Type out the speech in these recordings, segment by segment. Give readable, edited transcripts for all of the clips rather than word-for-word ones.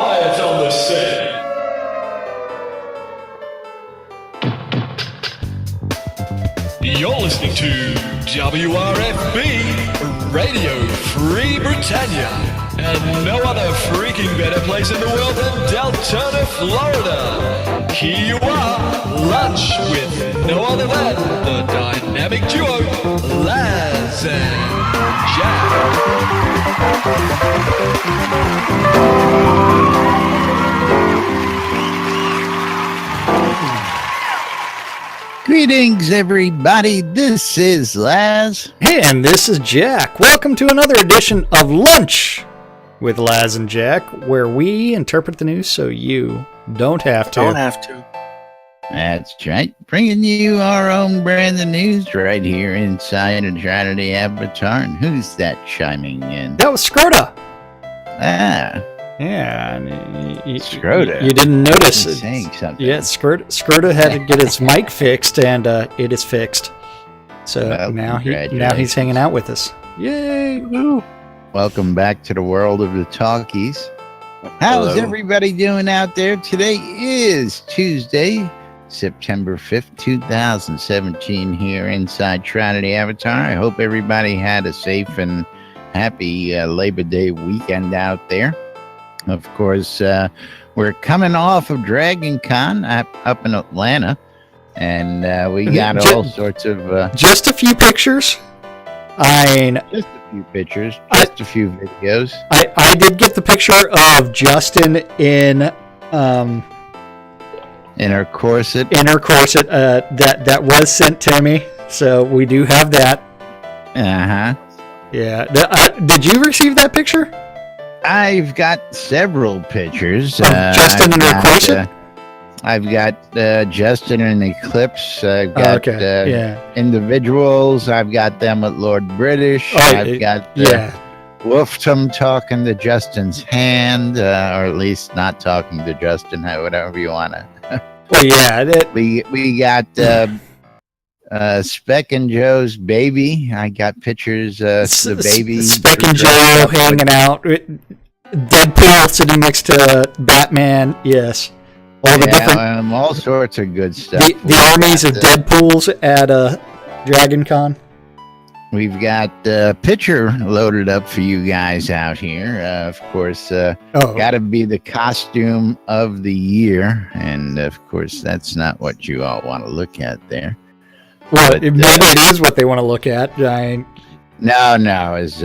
Quiet on the set. You're listening to WRFB Radio Free Britannia, and no other freaking better place in the world than Deltona, Florida. Here you are, lunch with no other than the dynamic duo, Laz and Jack. Greetings, everybody. This is Laz. And this is Jack. Welcome to another edition of Lunch with Laz and Jack, where we interpret the news so you don't have to. That's right. Bringing you our own brand of news right here inside a Trinity Avatar. And who's that chiming in? That was Scroda. Ah. Yeah. Scroda. You didn't notice He's it. saying something. Yeah, Scroda had to get his mic fixed, and it is fixed. So Well, now he's congratulations. hanging out with us. Yay! Woo. Welcome back to the world of the talkies. How's Hello. everybody doing out there? Today is Tuesday, September 5th, 2017 here inside Trinity Avatar. I hope everybody had a safe and happy Labor Day weekend out there. Of course, we're coming off of Dragon Con up in Atlanta, and we got all sorts of... Just a few pictures. just a few pictures, just a few videos. I did get the picture of Justin in her corset. that was sent to me, so we do have that. Uh-huh. Yeah. Did you receive that picture? I've got several pictures. Justin in her corset? I've got Justin in Eclipse. I've got yeah. individuals. I've got them with Lord British. I've got Wolftum talking to Justin's hand, or at least not talking to Justin, whatever you want to. Well, yeah. We got Speck and Joe's baby. I got pictures of the baby. Speck and Joe hanging out. Deadpool sitting next to Batman. Yes. All the different, all sorts of good stuff. the armies of Deadpools at Dragon Con. We've got a picture loaded up for you guys out here. Of course, got to be the costume of the year. And, of course, that's not what you all want to look at there. Well, maybe it is what they want to look at. No, it's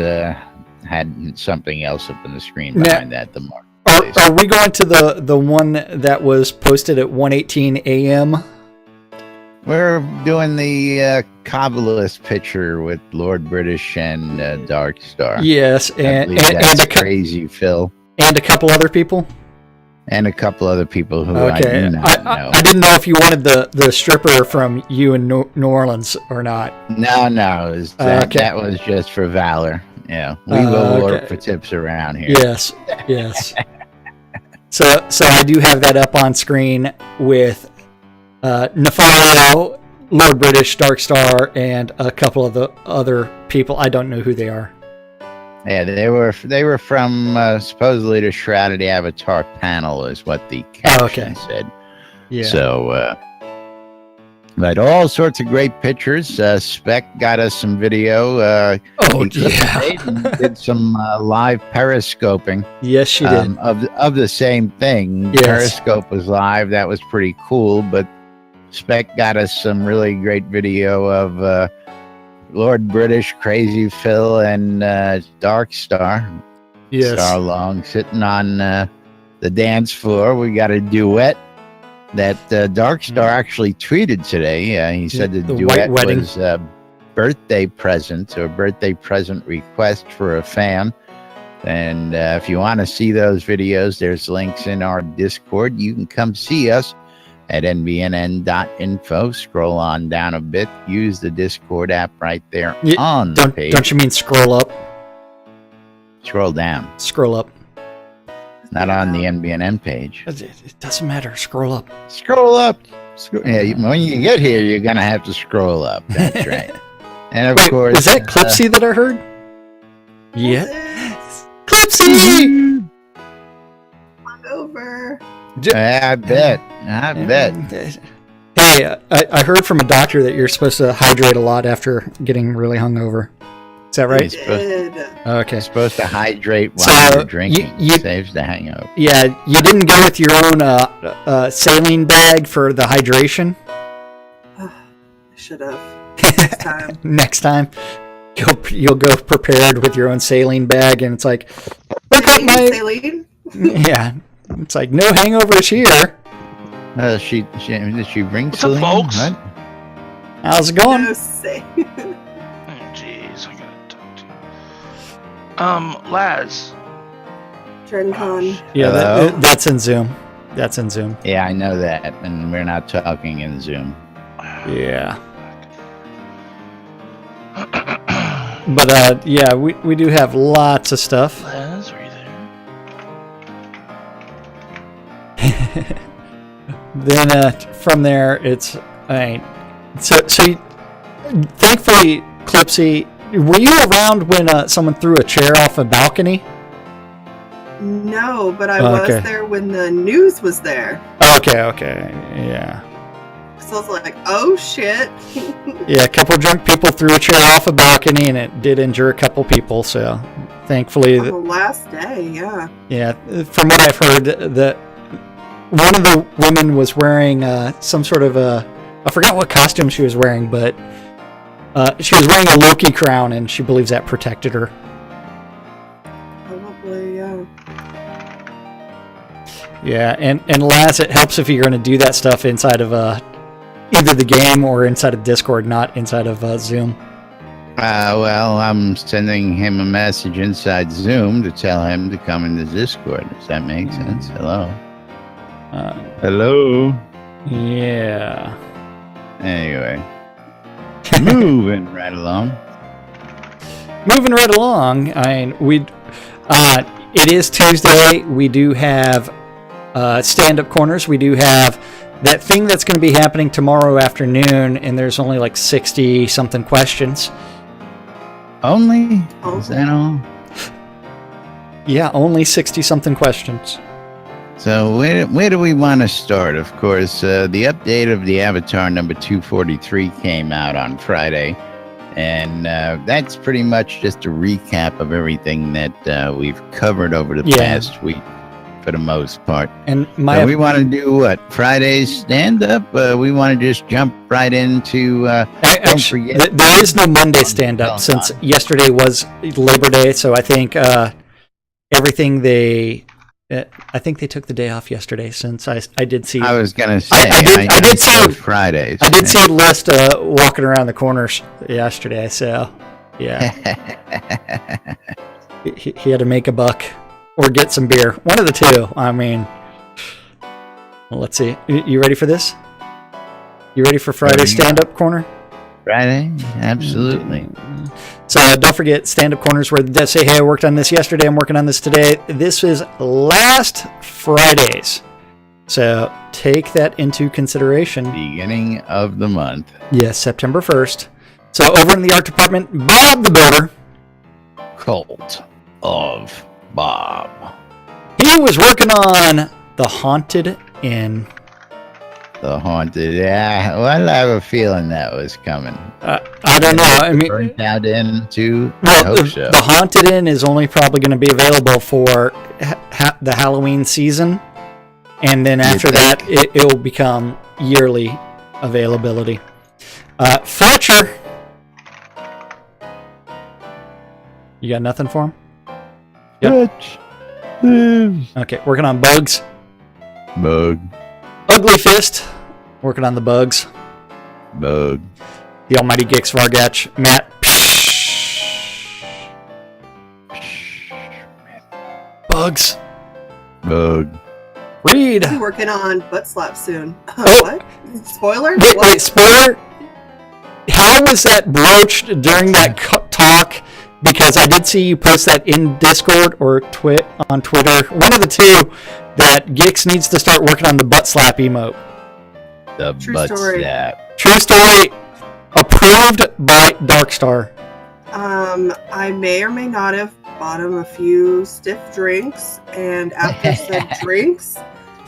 had something else up on the screen behind that. The mark. Are we going to the one that was posted at 1:18 a.m.? We're doing the Kabbalist picture with Lord British and Dark Starr. Yes, and Crazy Phil. And a couple other people? And a couple other people who I do not know. I didn't know if you wanted the stripper from you in New Orleans or not. No, that was just for Valor. Yeah, we will work for tips around here. Yes. So I do have that up on screen with Nefario, Lord British, Dark Starr, and a couple of the other people. I don't know who they are. Yeah, they were from supposedly the Shroud Avatar panel, is what the caption said. Yeah. So, but all sorts of great pictures. Speck got us some video. Did some live periscoping. Yes, she did. Of the same thing. Yes. Periscope was live. That was pretty cool. But Speck got us some really great video of Lord British, Crazy Phil, and Dark Starr. Yes. Starr Long sitting on the dance floor. We got a duet that Dark Starr actually tweeted today. He said the duet was a birthday present or birthday present request for a fan. And if you want to see those videos, there's links in our Discord. You can come see us at nbnn.info. Scroll on down a bit. Use the Discord app right there on the page. Don't you mean scroll up? Scroll down. Scroll up. Not on the NBNN page. It doesn't matter. Scroll up. Scroll up. When you get here, you're going to have to scroll up. That's right. And of course... Is that Clipsy that I heard? Yeah. Clipsy! hangover. I bet. Hey, I heard from a doctor that you're supposed to hydrate a lot after getting really hungover. Is that right? Okay. Supposed to hydrate while you're drinking. Saves the hangover. Yeah, you didn't go with your own saline bag for the hydration? I should have. Next time. Next time. You'll go prepared with your own saline bag, and it's like, look at my saline. Yeah, it's like no hangovers here. Did she bring What's up, folks? What? How's it going? No say. Jeez, I gotta talk to you. Laz. TrenCon. Yeah, that's in Zoom. That's in Zoom. Yeah, I know that, and we're not talking in Zoom. Yeah. But yeah, we do have lots of stuff. Laz, are you there? Then from there, it's so thankfully, Clipsy, were you around when someone threw a chair off a balcony? No, but I was there when the news was there. Okay, yeah. So I was like, oh shit. Yeah, a couple drunk people threw a chair off a balcony, and it did injure a couple people. So, thankfully, the last day, yeah. Yeah, from what I've heard, that one of the women was wearing some sort of I forgot what costume she was wearing, but she was wearing a Loki crown, and she believes that protected her. Probably, yeah. Yeah, and Laz, it helps if you're going to do that stuff inside of either the game or inside of Discord, not inside of Zoom. Well, I'm sending him a message inside Zoom to tell him to come into Discord. Does that make sense? Hello. Hello. Yeah. Anyway, moving right along. It is Tuesday. We do have stand-up corners. We do have that thing that's going to be happening tomorrow afternoon, and there's only like 60-something questions. Only? Is that all? Yeah, only 60-something questions. So where do we want to start? Of course, the update of the Avatar number 243 came out on Friday, and that's pretty much just a recap of everything that we've covered over the past week, for the most part. And we want to do what? Friday's stand-up? We want to just jump right into... don't forget... There is no Monday stand-up, since yesterday was Labor Day, so I think everything I think they took the day off yesterday, since I did see... I was going to say, I did see Fridays. I did see a list walking around the corners yesterday, so yeah. he had to make a buck or get some beer. One of the two. I mean, well, let's see. You ready for this? You ready for Friday's stand-up corner? Friday? Absolutely. So don't forget stand-up corners where they say, hey, I worked on this yesterday, I'm working on this today. This is last Fridays. So take that into consideration. Beginning of the month. Yes, September 1st. So over in the art department, Bob the Builder. Cult of Bob. He was working on The Haunted Inn. The Haunted, yeah. Well, I have a feeling that was coming. I don't know. I mean, burnt out into. Well, the Haunted Inn is only probably going to be available for the Halloween season, and then after that, it will become yearly availability. Fletcher, you got nothing for him? Yep. Okay, working on bugs. Bug. Ugly Fist, working on the bugs. Bug. The Almighty Gix Vargach. Matt. Bugs. Bug. Reed. I'm working on butt slap soon. Oh. What? Spoiler? Wait, spoiler? How was that broached during that talk? Because I did see you post that in Discord or on Twitter. One of the two, that Gix needs to start working on the butt slap emote. The True butt story. slap. True story. Approved by Darkstar. I may or may not have bought him a few stiff drinks, and after said drinks,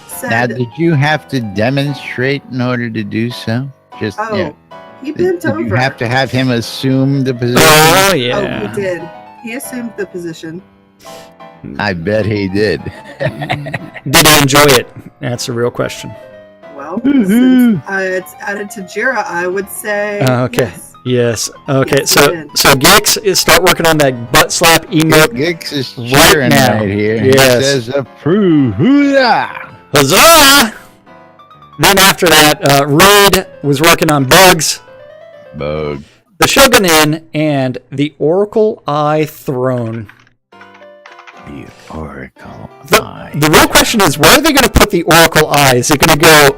said, now, did you have to demonstrate in order to do so? Just he bent over. You have to have him assume the position. Oh, yeah. Oh, he did. He assumed the position. I bet he did. Did he enjoy it? That's the real question. Well, since it's added to Jira, I would say okay. Yes. Okay. Yes, So Gix is start working on that butt slap emote. Gix is cheering right here. Yes. He says, approve. Hoorah! Huzzah! Then after that, Reed was working on bugs. Bug. The Shogun Inn and the Oracle Eye Throne. The Oracle Eye. The real question is, where are they going to put the Oracle Eye? Is it going to go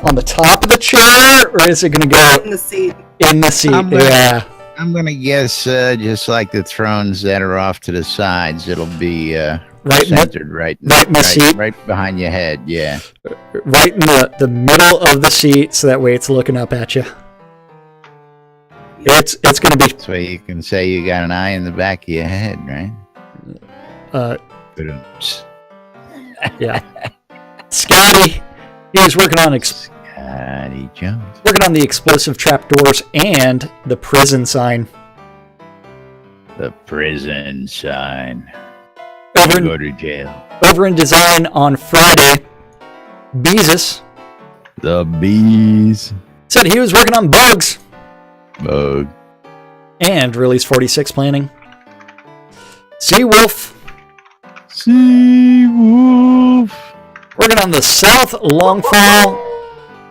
on the top of the chair, or is it going to go in the seat? In the seat, I'm going to guess, just like the thrones that are off to the sides, it'll be centered right in the seat. Right behind your head, yeah. Right in the middle of the seat, so that way it's looking up at you. It's going to be... That's why you can say you got an eye in the back of your head, right? Yeah. Scotty, he was working on Scotty Jones. Working on the explosive trapdoors and the prison sign. The prison sign. Go to jail. Over in design on Friday, Beezus. The bees. Said he was working on bugs. Bug. And release 46 planning. Seawolf. Working on the South Longfall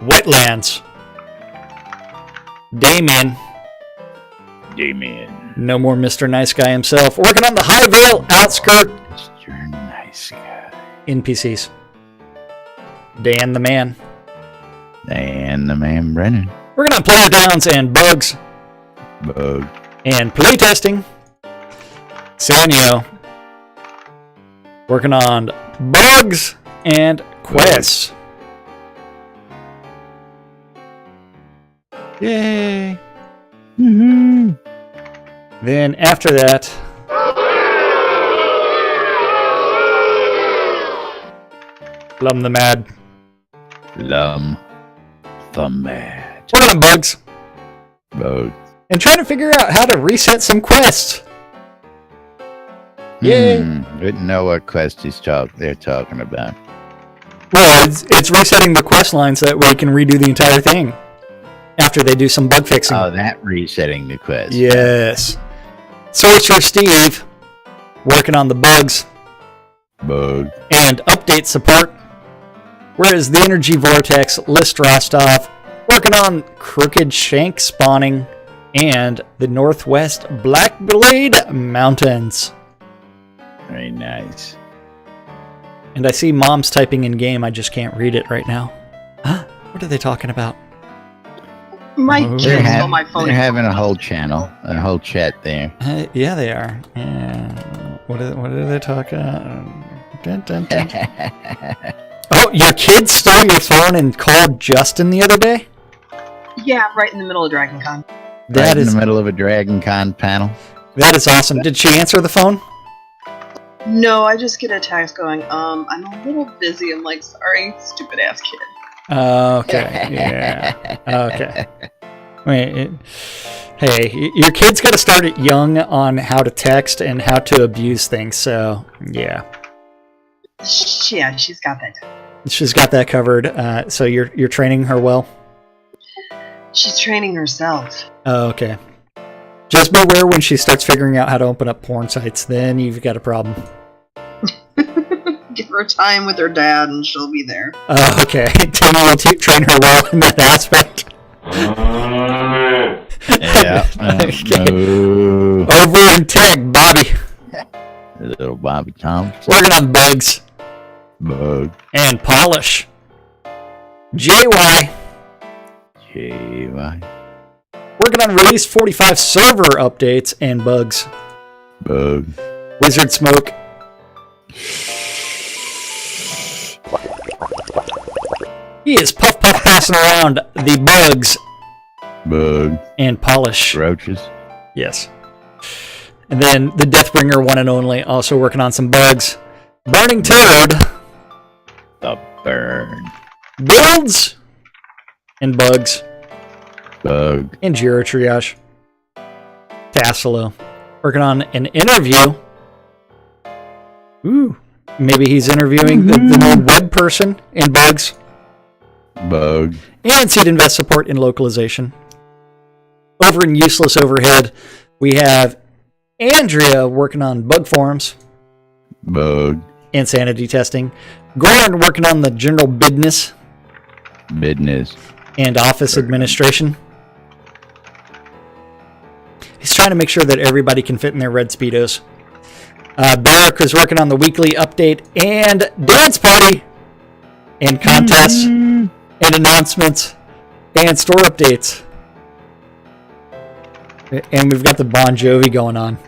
Wetlands. Damien. No more Mr. Nice Guy himself. Working on the Highvale Outskirt. Mr. Nice Guy. NPCs. Dan the Man. Dan the Man Brennan. Working on Player Downs and bugs. Bug. And playtesting. Sanyo. Working on bugs and quests. Yay. Mm-hmm. Then after that, Lum the Mad. Lum the Mad. Working on bugs. Bug. And trying to figure out how to reset some quests. Yay. Didn't know what quest they're talking about. Well, it's resetting the quest line so that way you can redo the entire thing after they do some bug fixing. Oh, that resetting the quest. Yes. Sorcerer Steve working on the bugs. Bug. And update support. Whereas the Energy Vortex List Rostov working on Crooked Shank spawning and the Northwest Blackblade Mountains. Very nice. And I see Mom's typing in game. I just can't read it right now. Huh? What are they talking about? My kids on my phone. They're having a whole channel, a whole chat there. Yeah, they are. Yeah. What are they talking about? Dun, dun, dun. Oh, your kid stole your phone and called Justin the other day? Yeah, right in the middle of Dragon Con. Right in the middle of a Dragon Con panel. That is awesome. Did she answer the phone? No, I just get a text going, I'm a little busy. I'm like, sorry, stupid ass kid. Okay, yeah. Okay. Wait, hey, your kid's got to start it young on how to text and how to abuse things, so, yeah. Yeah, she's got that. She's got that covered, so you're training her well? She's training herself. Oh, okay. Just beware when she starts figuring out how to open up porn sites, then you've got a problem. Give her time with her dad and she'll be there. Oh, okay. Timmy will train her well in that aspect. Yeah. Okay. Over in tech, Bobby. Little Bobby Thompson. Working on bugs. Bug. And polish. JY. Working on release 45 server updates and bugs. Bug. Wizard Smoke. He is puff passing around the bugs. Bug. And polish. Roaches. Yes. And then the Deathbringer one and only, also working on some bugs. Burning Toad. The burn. Builds and bugs. Bug. And Jira Triage. Tassilo. Working on an interview. Ooh. Maybe he's interviewing the new web person in bugs. Bug. And Seed Invest support in localization. Over in Useless Overhead, we have Andrea working on bug forums. Bug. And sanity testing. Goran working on the general business. Business. And office administration. He's trying to make sure that everybody can fit in their red Speedos. Barrick is working on the weekly update and dance party. And contests. And announcements. And store updates. And we've got the Bon Jovi going on.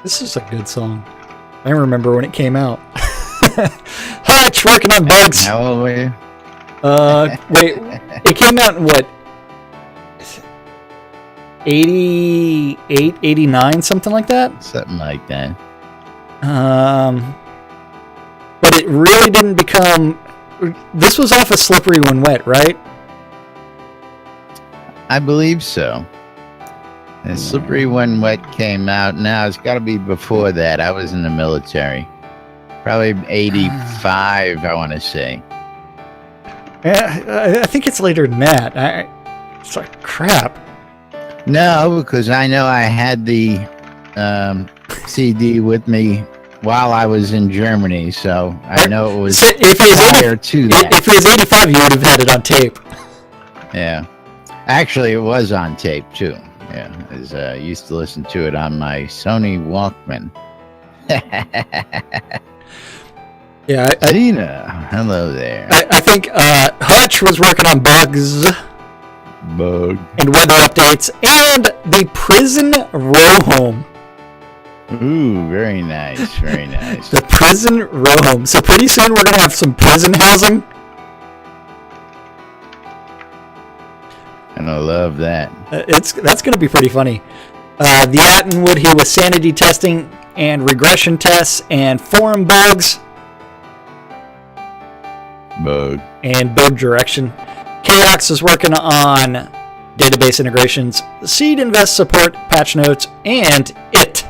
This is a good song. I remember when it came out. Hutch working on bugs. How old were you? Wait, it came out in what? 88, 89, something like that? Something like that. But it really didn't become... This was off of Slippery When Wet, right? I believe so. And Slippery When Wet came out. Now, it's got to be before that. I was in the military. Probably 85, I want to say. Yeah, I think it's later than that. It's like, crap. No, because I know I had the CD with me while I was in Germany, so I know it was prior to that. If it was 85, you would have had it on tape. Yeah. Actually, it was on tape, too. Yeah, I used to listen to it on my Sony Walkman. Yeah, Tina, hello there. I think Hutch was working on bugs. Bug. And weather updates. And the prison row home. Ooh, very nice, very nice. The prison row home. So pretty soon we're going to have some prison housing. And I love that. That's going to be pretty funny. The Attenwood, he was sanity testing and regression tests and forum bugs. Bug. And build direction. Chaos is working on database integrations, Seed Invest support, patch notes, and it.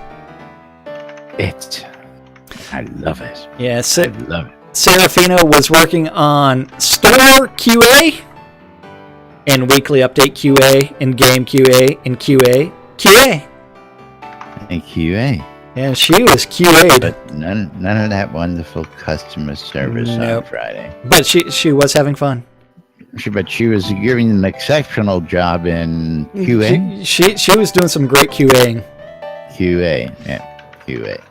I love it. Yeah, I love it. Serafino was working on store QA and weekly update QA and game QA and QA. And QA. Yeah, she was QA'd. But none of that wonderful customer service on Friday. But she was having fun. But she was giving an exceptional job in QA. She was doing some great QAing. QA, yeah, QA.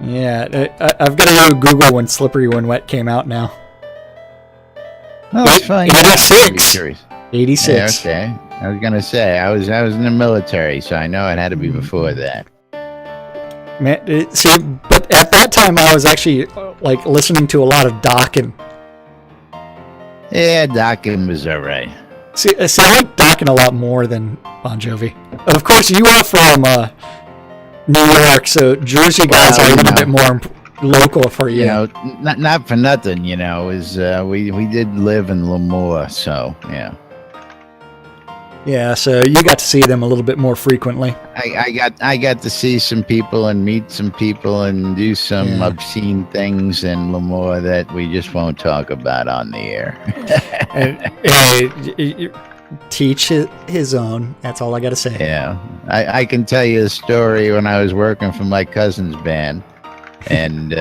Yeah, I've got to go Google when Slippery When Wet came out now. Oh, that's fine. 86. 86. Yeah, okay. I was gonna say I was in the military, so I know it had to be before that. Man, but at that time I was actually like listening to a lot of Dokken. Yeah, Dokken was alright. See, I like Dokken a lot more than Bon Jovi. Of course, you are from New York, so Jersey guys are a little bit more local for you. You know, not for nothing. You know, is we did live in Lemoore, so yeah. Yeah, so you got to see them a little bit more frequently. I got to see some people and meet some people and do some obscene things in Lemoore that we just won't talk about on the air. Hey, teach his own. That's all I got to say. Yeah, I can tell you a story when I was working for my cousin's band, and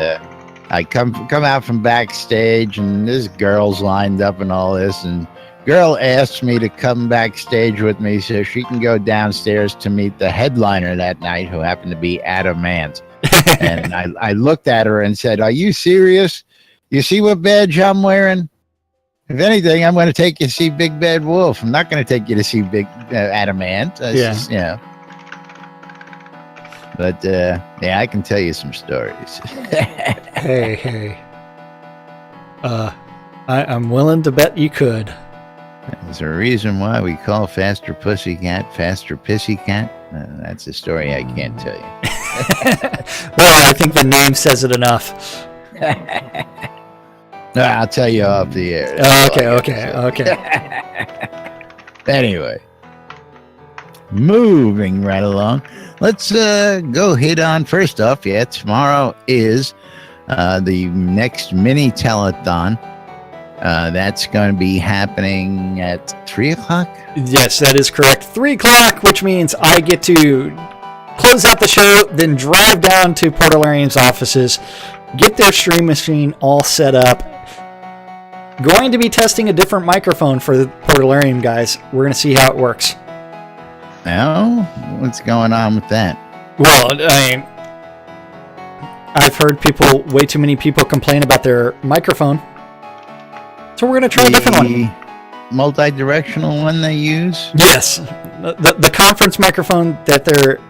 I come out from backstage, and there's girls lined up and all this, and girl asked me to come backstage with me so she can go downstairs to meet the headliner that night, who happened to be Adam Ant. And I looked at her and said, "Are you serious? You see what badge I'm wearing? If anything, I'm going to take you to see Big Bad Wolf. I'm not going to take you to see Big Adam Ant." Just, But I can tell you some stories. Hey. I'm willing to bet you could. Is there a reason why we call Faster Pussycat Faster Pissycat? That's a story I can't tell you. Well, I think the name says it enough. No, I'll tell you off the air. Okay. Anyway, moving right along. Let's go hit on first off. Yeah, tomorrow is the next mini telethon. That's going to be happening at 3 o'clock. Yes, that is correct. 3 o'clock, which means I get to close out the show, then drive down to Portalarian's offices, get their stream machine all set up. Going to be testing a different microphone for the Portalarian guys. We're going to see how it works. Oh, what's going on with that? Well, I mean, I've heard way too many people complain about their microphone. So we're going to try a different one. Multi-directional one they use? Yes. The conference microphone that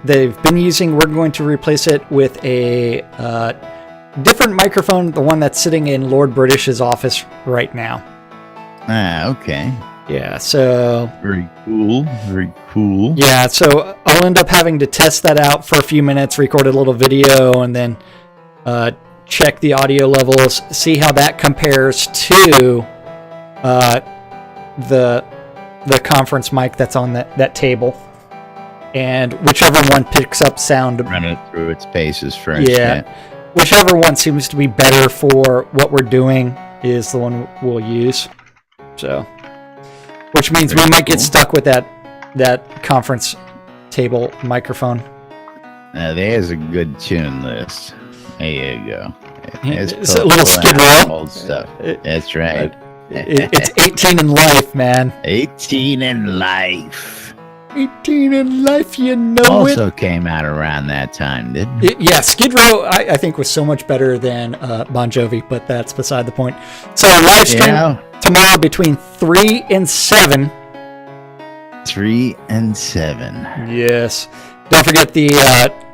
they've been using, we're going to replace it with a different microphone, the one that's sitting in Lord British's office right now. Ah, okay. Yeah, so... Very cool. Yeah, so I'll end up having to test that out for a few minutes, record a little video, and then check the audio levels, see how that compares to the conference mic that's on that table. And whichever one picks up sound... Run it through its paces first. Yeah. Whichever one seems to be better for what we're doing is the one we'll use. So... Which means we might get stuck with that conference table microphone. There's a good tune list. There you go. It's a little Skid Row. Old stuff. That's right. It's 18 in life, man. 18 in life. 18 in life, you know also came out around that time, didn't it? Yeah, Skid Row, I think, was so much better than Bon Jovi, but that's beside the point. So, live stream tomorrow between 3 and 7. 3 and 7. Yes. Don't forget the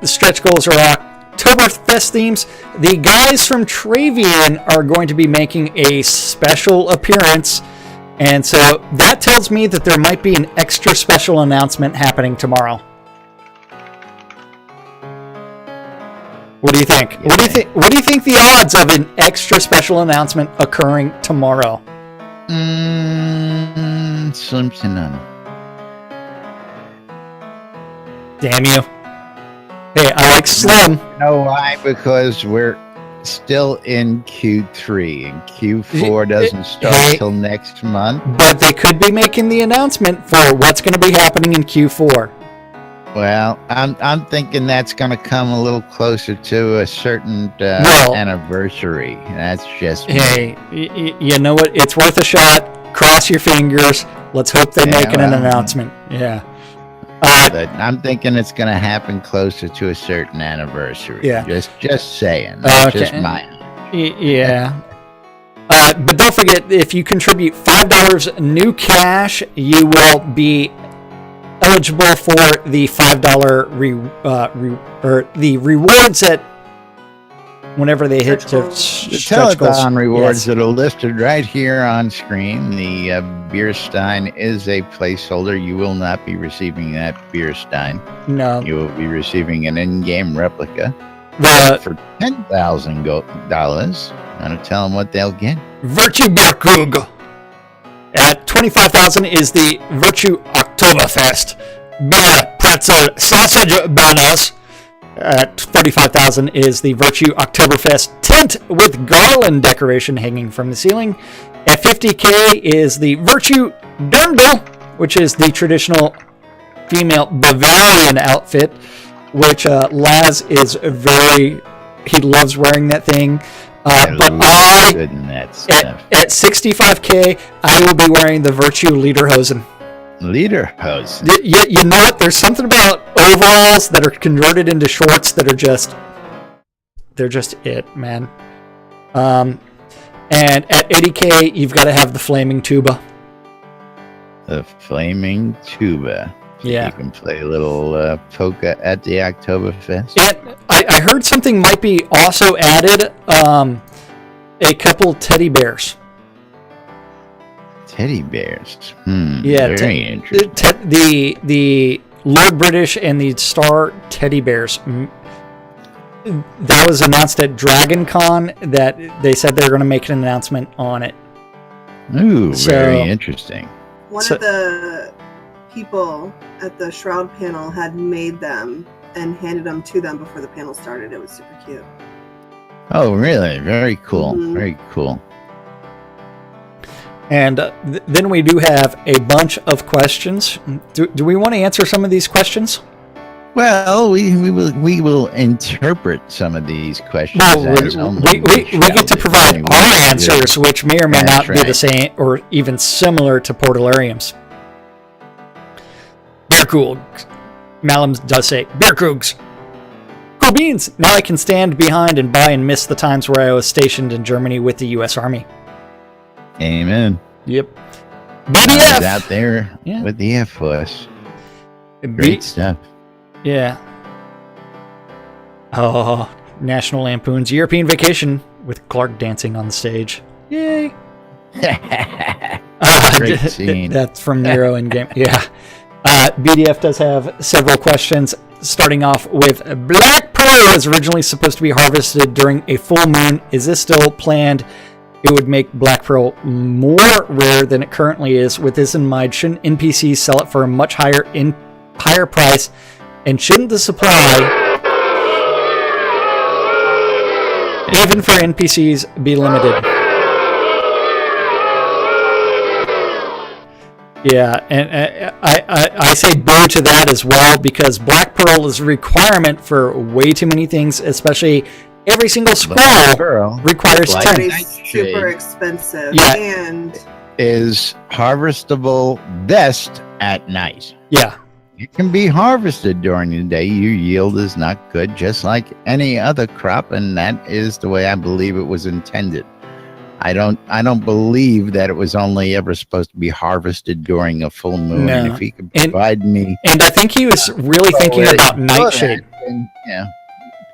stretch goals are Oktoberfest themes. The guys from Travian are going to be making a special appearance. And so that tells me that there might be an extra special announcement happening tomorrow. What do you think? Yeah. What do you think the odds of an extra special announcement occurring tomorrow? Slim to none. Damn you. Hey, I like slim. You know why? Because we're still in Q3 and Q4 doesn't start till next month. But they could be making the announcement for what's going to be happening in Q4. Well, I'm thinking that's going to come a little closer to a certain anniversary. That's just me. Hey, you know what? It's worth a shot. Cross your fingers. Let's hope they're making an announcement. Yeah. But I'm thinking it's going to happen closer to a certain anniversary. Yeah. Just saying. That's just my... Yeah. But don't forget, if you contribute $5 new cash, you will be eligible for the $5 the rewards at whenever they hit the stretch goals. Telethon rewards that are listed right here on screen. The beer stein is a placeholder. You will not be receiving that beer stein. No. You will be receiving an in-game replica for $10,000. I'm going to tell them what they'll get. Virtue Barkug. At $25,000 is the Virtue Oktoberfest beer pretzel sausage banners. At $35,000 is the Virtue Oktoberfest tent with garland decoration hanging from the ceiling. At $50K is the Virtue Dirndl, which is the traditional female Bavarian outfit, which Laz is he loves wearing that thing. But good in that stuff. At $65K, I will be wearing the Virtue Lederhosen. Lederhosen? You know what? There's something about overalls that are converted into shorts that are they're just it, man. And at $80K, you've got to have the flaming tuba. The flaming tuba. Yeah. You can play a little polka at the Oktoberfest. And I heard something might be also added, a couple teddy bears. Teddy bears. Yeah, very interesting. The Lord British and the Starr teddy bears. That was announced at Dragon Con. That they said they were going to make an announcement on it. Ooh, very interesting. One of the people at the Shroud panel had made them and handed them to them before the panel started. It was super cute. Oh, really? Very cool. Mm-hmm. Very cool. And then we do have a bunch of questions. Do we want to answer some of these questions? Well, we will interpret some of these questions. We get to provide our answers, which may or may not be the same or even similar to Portalarium's. Beer Krugs. Malum does say, Beer Krugs. Cool beans. Now I can stand behind and buy and miss the times where I was stationed in Germany with the U.S. Army. Amen. Yep. BDF out there with the Air Force. Great stuff. Yeah. Oh, National Lampoon's European Vacation with Clark dancing on the stage. Yay. Great scene. That's from Nero in game. Yeah. BDF does have several questions, starting off with Black Pearl was originally supposed to be harvested during a full moon. Is this still planned? It would make Black Pearl more rare than it currently is. With this in mind, shouldn't NPCs sell it for a much higher price? And shouldn't the supply, even for NPCs, be limited? Yeah, and I say boo to that as well, because Black Pearl is a requirement for way too many things, especially every single scroll requires 10. It's super expensive. Yeah. And is harvestable best at night. Yeah. It can be harvested during the day. Your yield is not good, just like any other crop, and that is the way I believe it was intended. I don't believe that it was only ever supposed to be harvested during a full moon. No. If he could provide me, and I think he was really thinking about Nightshade.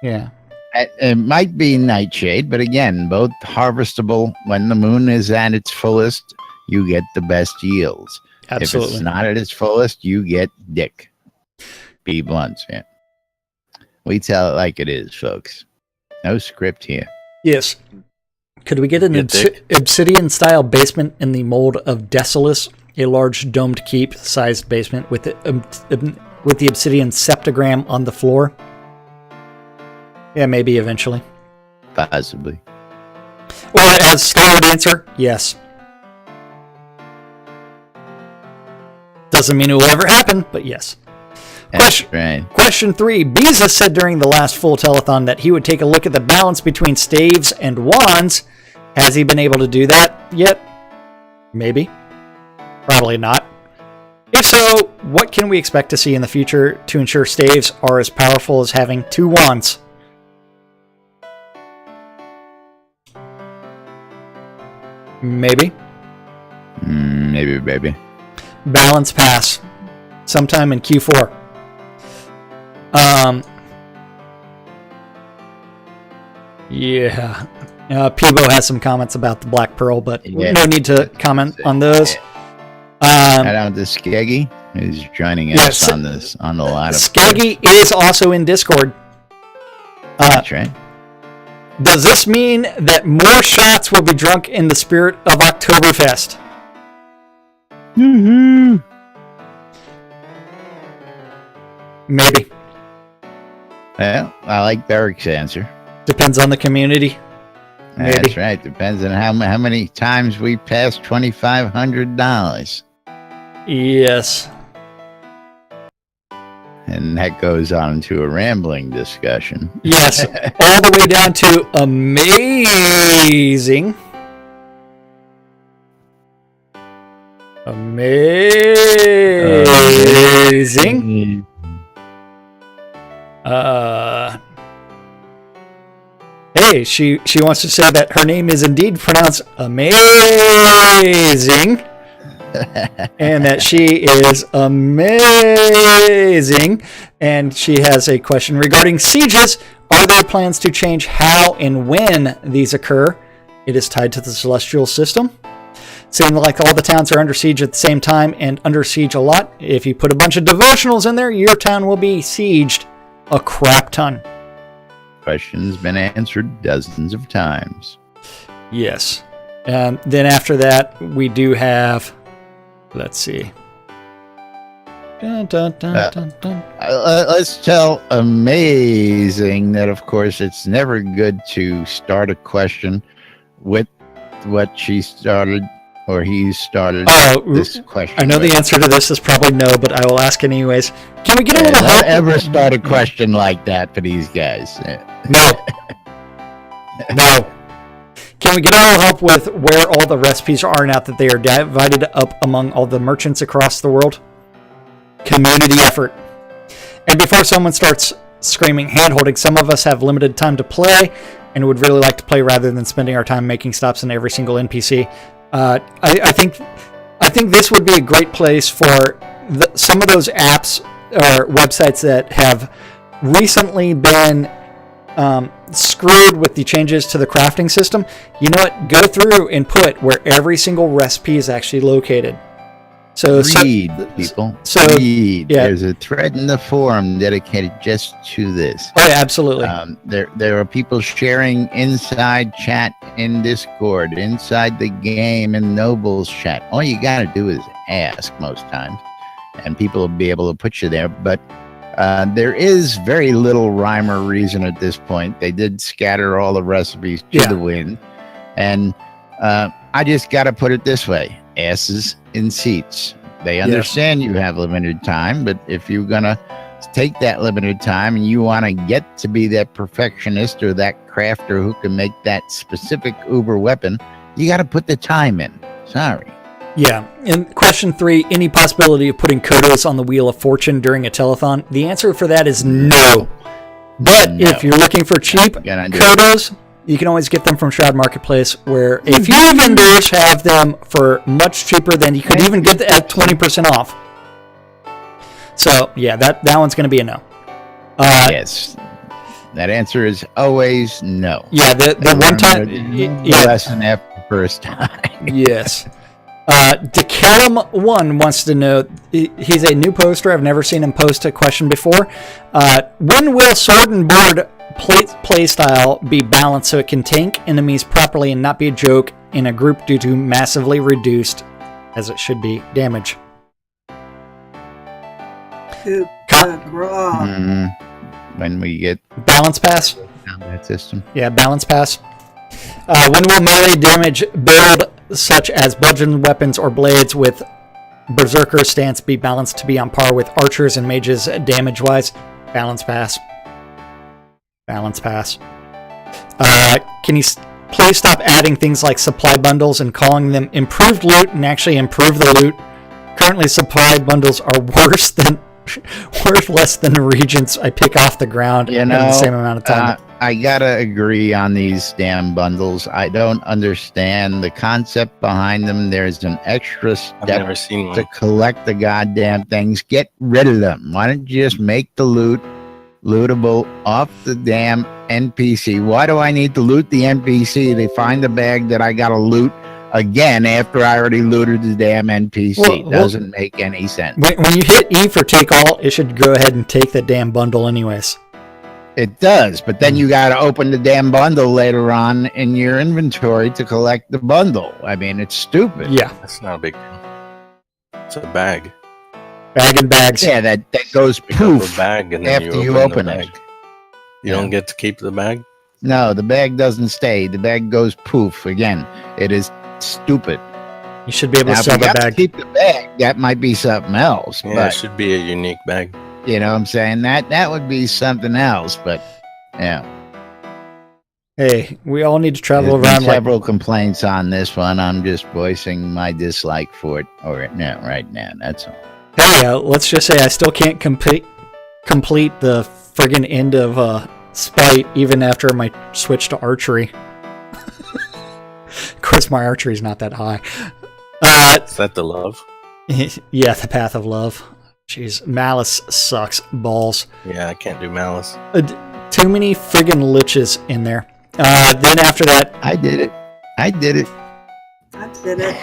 Yeah. It might be Nightshade, but again, both harvestable. When the moon is at its fullest, you get the best yields. Absolutely. If it's not at its fullest, you get dick. Be blunt, man. We tell it like it is, folks. No script here. Yes. Could we get an obsidian-style basement in the mold of Desolus? A large domed keep-sized basement with the obsidian septagram on the floor? Yeah, maybe eventually. Possibly. Or as Starr would answer, yes. Doesn't mean it will ever happen, but yes. Question 3. Beeza said during the last full telethon that he would take a look at the balance between staves and wands. Has he been able to do that yet? Maybe. Probably not. If so, what can we expect to see in the future to ensure staves are as powerful as having 2 wands? Maybe. Maybe, baby. Balance pass. Sometime in Q4. Yeah. Peebo has some comments about the Black Pearl, but no need to comment on those. Shout out to Skeggy, who's joining us on the live. Skeggy is also in Discord. That's right. Does this mean that more shots will be drunk in the spirit of Oktoberfest? Mm-hmm. Maybe. Well, I like Derek's answer. Depends on the community. Maybe. That's right. Depends on how many times we pass $2,500. Yes. And that goes on to a rambling discussion. Yes. All the way down to amazing. Amazing. Hey, she wants to say that her name is indeed pronounced amazing. And that she is amazing. And she has a question regarding sieges. Are there plans to change how and when these occur? It is tied to the celestial system. Seeing like all the towns are under siege at the same time and under siege a lot, if you put a bunch of devotionals in there, your town will be sieged a crap ton. Question's been answered dozens of times. Yes. And then after that, we do have, let's see. Dun, dun, dun, dun, dun. Let's tell Amazing that, of course, it's never good to start a question with what she started or he started this question. I know the answer to this is probably no, but I will ask anyways. Can we get a little help? Don't ever start a question like that for these guys. No. No. Can we get a little help with where all the recipes are now that they are divided up among all the merchants across the world? Community effort. And before someone starts screaming hand-holding, some of us have limited time to play and would really like to play rather than spending our time making stops in every single NPC. I think this would be a great place for some of those apps or websites that have recently been screwed with the changes to the crafting system. You know what? Go through and put where every single recipe is actually located. Read, people. Read. Yeah. There's a thread in the forum dedicated just to this. Oh, yeah, absolutely. There are people sharing inside chat in Discord, inside the game in Noble's chat. All you got to do is ask most times, and people will be able to put you there. But there is very little rhyme or reason at this point. They did scatter all the recipes to the wind. And I just got to put it this way. Asses in seats. They understand you have limited time, but if you're going to take that limited time and you want to get to be that perfectionist or that crafter who can make that specific uber weapon, you got to put the time in. Sorry. Yeah. And question 3, any possibility of putting Kodos on the Wheel of Fortune during a telethon? The answer for that is no. But if you're looking for cheap Kodos, you can always get them from Shroud Marketplace, where a few vendors have them for much cheaper than you could even get at 20% off. So, yeah, that one's going to be a no. Yes. That answer is always no. Yeah, the one time... lesson after the first time. Yes. Decarum1 wants to know, he's a new poster. I've never seen him post a question before. When will Sword and Board playstyle be balanced so it can tank enemies properly and not be a joke in a group due to massively reduced, as it should be, damage? When we get balance pass combat system. Yeah, balance pass. When will melee damage build such as bludgeon weapons or blades with berserker stance be balanced to be on par with archers and mages damage wise? Balance pass. Balance pass. Can you please stop adding things like supply bundles and calling them improved loot and actually improve the loot? Currently, supply bundles are worth less than the regions I pick off the ground in the same amount of time. I gotta agree on these damn bundles. I don't understand the concept behind them. There's an extra step to collect the goddamn things. Get rid of them. Why don't you just make the loot lootable off the damn NPC? Why do I need to loot the NPC to find the bag that I gotta loot again after I already looted the damn NPC? Doesn't make any sense. When you hit E for take all, it should go ahead and take the damn bundle anyways. It does, but then you gotta open the damn bundle later on in your inventory to collect the bundle. I mean, it's stupid. Yeah. That's not a big deal. It's a bag. Bag and bags. Yeah, that goes poof bag and then after you open it. You don't get to keep the bag? No, the bag doesn't stay. The bag goes poof again. It is stupid. You should be able to sell the bag. Keep the bag. That might be something else. Yeah, but, it should be a unique bag. You know what I'm saying? That would be something else, but yeah. Hey, we all need to travel There's around. Been several complaints on this one. I'm just voicing my dislike for it right now. That's all. Hey, let's just say I still can't complete the friggin' end of Spite even after my switch to archery. Of course, my archery's not that high. Is that the love? Yeah, the path of love. Jeez, Malice sucks balls. Yeah, I can't do Malice. Too many friggin' liches in there. Then after that... I did it. God did it.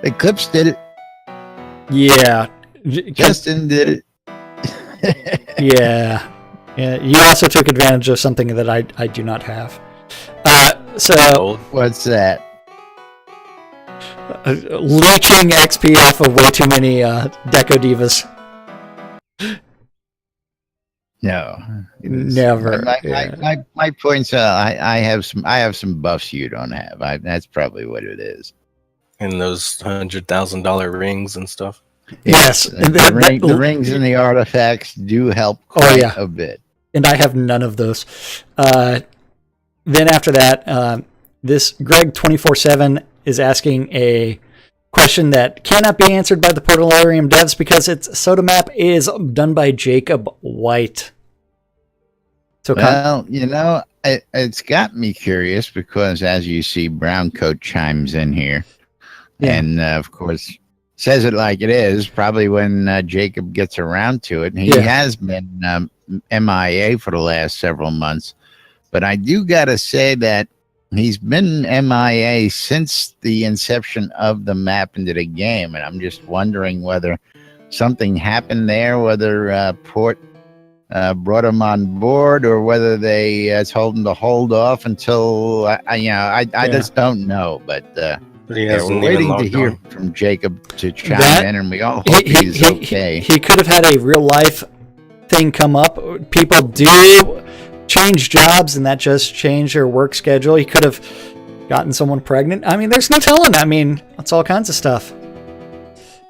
Eclipse did it. Yeah. Justin did it. Yeah. You also took advantage of something that I do not have. So what's that? Leeching XP off of way too many Deco Divas. No, never. My points. I have some buffs you don't have. That's probably what it is. And those $100,000 rings and stuff. Yes, the rings and the artifacts do help quite a bit. And I have none of those. Then after that, this Greg 24/7 is asking a question that cannot be answered by the Portalarium devs because its soda map is done by Jacob White. So well, it's got me curious because, as you see, Browncoat chimes in here, and of course says it like it is. Probably when Jacob gets around to it, and he has been MIA for the last several months. But I do gotta say that he's been MIA since the inception of the map into the game, and I'm just wondering whether something happened there, whether Port brought him on board, or whether they told him to hold off until I just don't know. But we're waiting to hear from Jacob to chime in, and we all hope he's okay. He could have had a real life thing come up. People do change jobs, and that just changed their work schedule. He could have gotten someone pregnant. I mean, there's no telling. I mean, it's all kinds of stuff.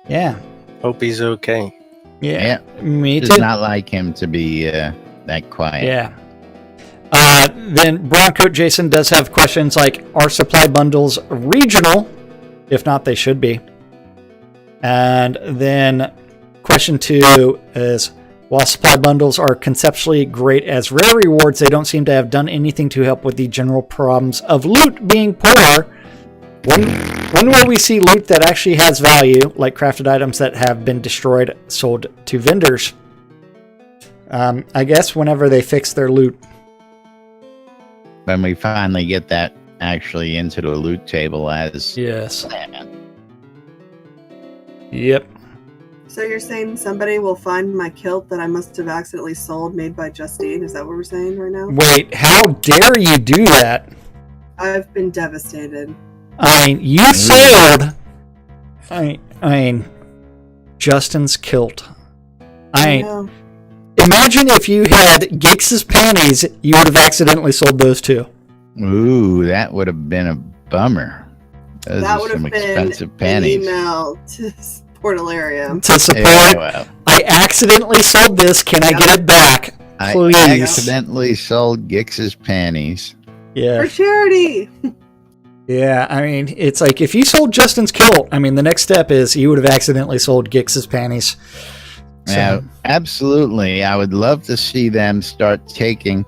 Yeah. Hope he's okay. Yeah. Me too. It's not like him to be that quiet. Yeah. Then Browncoat Jason does have questions like, are supply bundles regional? If not, they should be. And then question 2 is, while supply bundles are conceptually great as rare rewards, they don't seem to have done anything to help with the general problems of loot being poor. When will we see loot that actually has value, like crafted items that have been destroyed, sold to vendors? I guess whenever they fix their loot. When we finally get that actually into the loot table as planned. Yep. So you're saying somebody will find my kilt that I must have accidentally sold, made by Justine? Is that what we're saying right now? Wait, how dare you do that? I've been devastated. I mean, you sold. I mean, Justin's kilt. Imagine if you had Gix's panties, you would have accidentally sold those too. Ooh, that would have been a bummer. Those that are would have some been expensive panties. An email to Portalarium. To support. I accidentally sold this. Can I get it back? Please. I accidentally sold Gix's panties. Yeah. For charity. Yeah, I mean, it's like if you sold Justin's kilt, I mean, the next step is you would have accidentally sold Gix's panties. So. Yeah, absolutely. I would love to see them start taking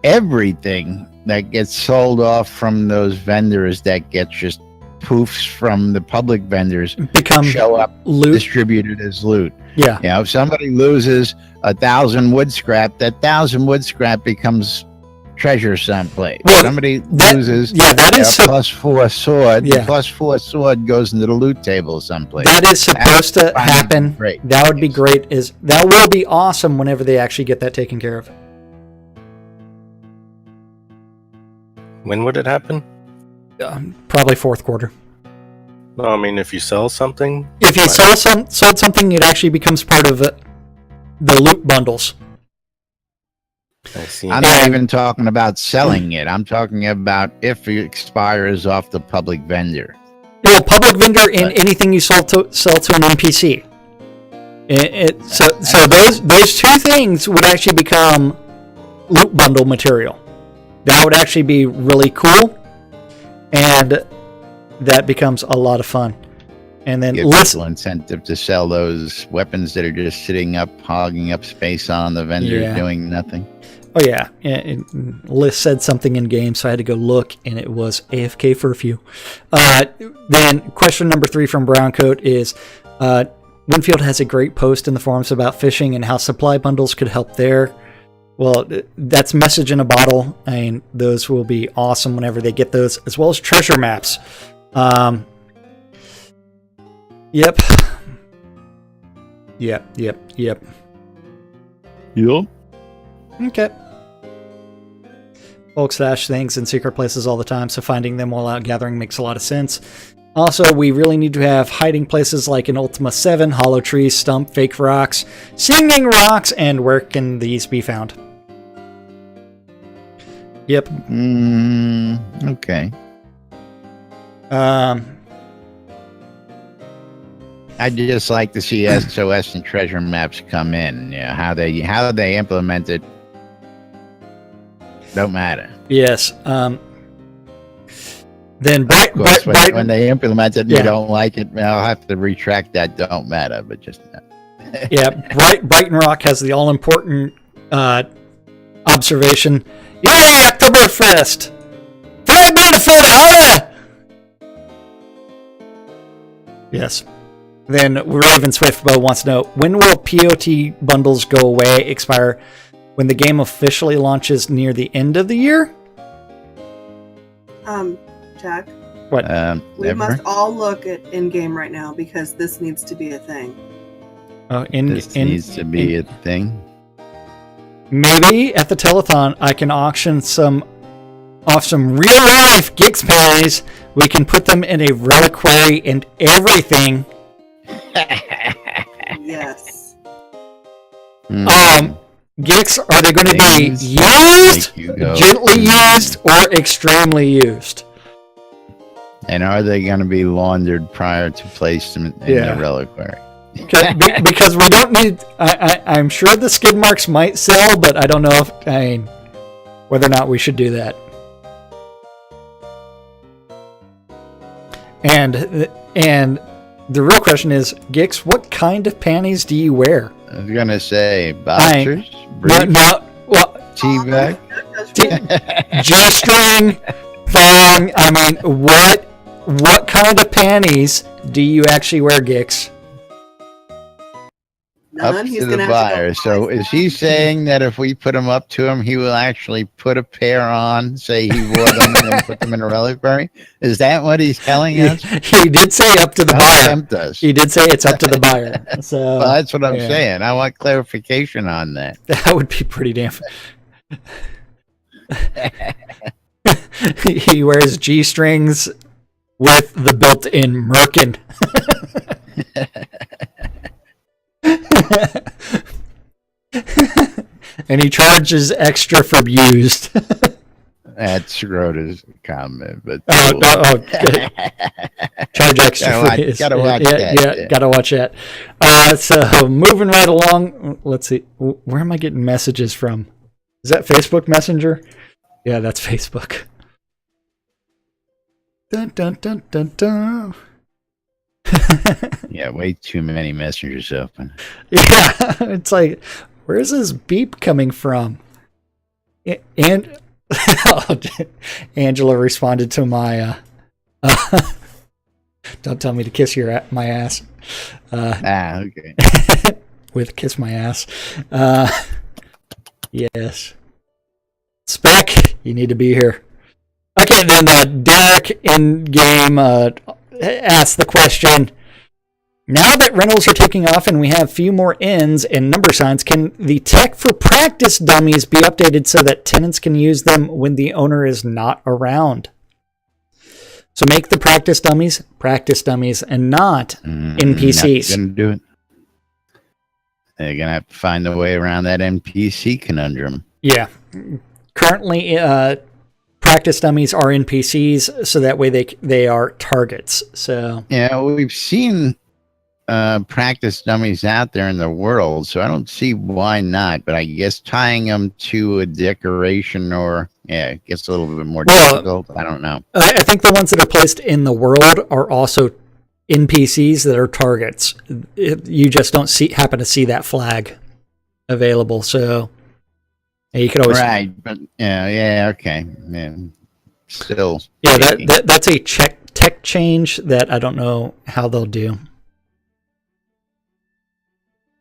everything that gets sold off from those vendors that get just poofs from the public vendors show up loot, distributed as loot. Yeah. If somebody loses 1,000 wood scrap, that 1,000 wood scrap becomes treasure someplace. Well, somebody loses that is +4 sword. The +4 sword goes into the loot table someplace. That is supposed to happen. Great. That would be great. That will be awesome whenever they actually get that taken care of. When would it happen? Probably fourth quarter. No, I mean, if you sell something. If you sold something, it actually becomes part of the loot bundles. I see. I'm not even talking about selling it. I'm talking about if it expires off the public vendor. Well, public vendor in anything you sell to an NPC. So those two things would actually become loot bundle material. That would actually be really cool, and that becomes a lot of fun. And then little incentive to sell those weapons that are just sitting up, hogging up space on the vendor, doing nothing. Oh yeah, Liz said something in game, so I had to go look, and it was AFK for a few. Then question number 3 from Browncoat is, Winfield has a great post in the forums about fishing and how supply bundles could help there. Well, that's message in a bottle. I mean, those will be awesome whenever they get those, as well as treasure maps. Yep. Yep. Okay. Folks stash things in secret places all the time, so finding them while out gathering makes a lot of sense. Also, we really need to have hiding places like in Ultima 7, hollow trees, stump, fake rocks, singing rocks, and where can these be found? Yep. Okay. I'd just like to see SOS and treasure maps come in. Yeah, how they implement it don't matter. Yes. Then when they implement it and you don't like it, I'll have to retract that don't matter, but just yeah, Brighton Rock has the all-important observation. Yeah, Oktoberfest! Very beautiful, holla! Yes. Then Raven Swiftbow wants to know, when will POT bundles go away, expire, when the game officially launches near the end of the year? Jack? What? We must all look at in-game right now because this needs to be a thing. This needs to be a thing. Maybe at the telethon I can auction off some real-life Gix panties. We can put them in a reliquary and everything. Yes. Gix, are they going to be used, gently used, or extremely used? And are they going to be laundered prior to placement in the reliquary? Because we don't need... I'm sure the skid marks might sell, but I don't know whether or not we should do that. And the real question is, Gix, what kind of panties do you wear? I was going to say boxers, T-back, G-string, thong. I mean, what kind of panties do you actually wear, Gix? None. Up to the buyer. So is he saying that if we put them up to him, he will actually put a pair on, say he wore them, and then put them in a reliquary? Is that what he's telling us? He did say up to the buyer. He did say it's up to the buyer. So well, that's what I'm saying. I want clarification on that. That would be pretty damn. He wears G-strings with the built-in merkin. And he charges extra for used. That's Schroeder's comment, but charge extra for used. Gotta watch that. Yeah, gotta watch that. So moving right along, let's see. Where am I getting messages from? Is that Facebook Messenger? Yeah, that's Facebook. Dun dun dun dun dun. Yeah, way too many messengers open. Yeah, it's like, where's this beep coming from? And Angela responded to my don't tell me to kiss my ass. Okay. With kiss my ass. Yes. Spec, you need to be here. Okay, then Derek in game asked the question, now that rentals are taking off and we have few more inns and number signs, can the tech for practice dummies be updated so that tenants can use them when the owner is not around? So make the practice dummies and not NPCs. Not gonna do it. They're gonna have to find a way around that NPC conundrum. Yeah. Currently, practice dummies are NPCs, so that way they are targets. So yeah, we've seen practice dummies out there in the world, so I don't see why not. But I guess tying them to a decoration it gets a little bit more difficult. I don't know. I think the ones that are placed in the world are also NPCs that are targets. You just don't happen to see that flag available, so you could always but okay, still that's a tech change that I don't know how they'll do.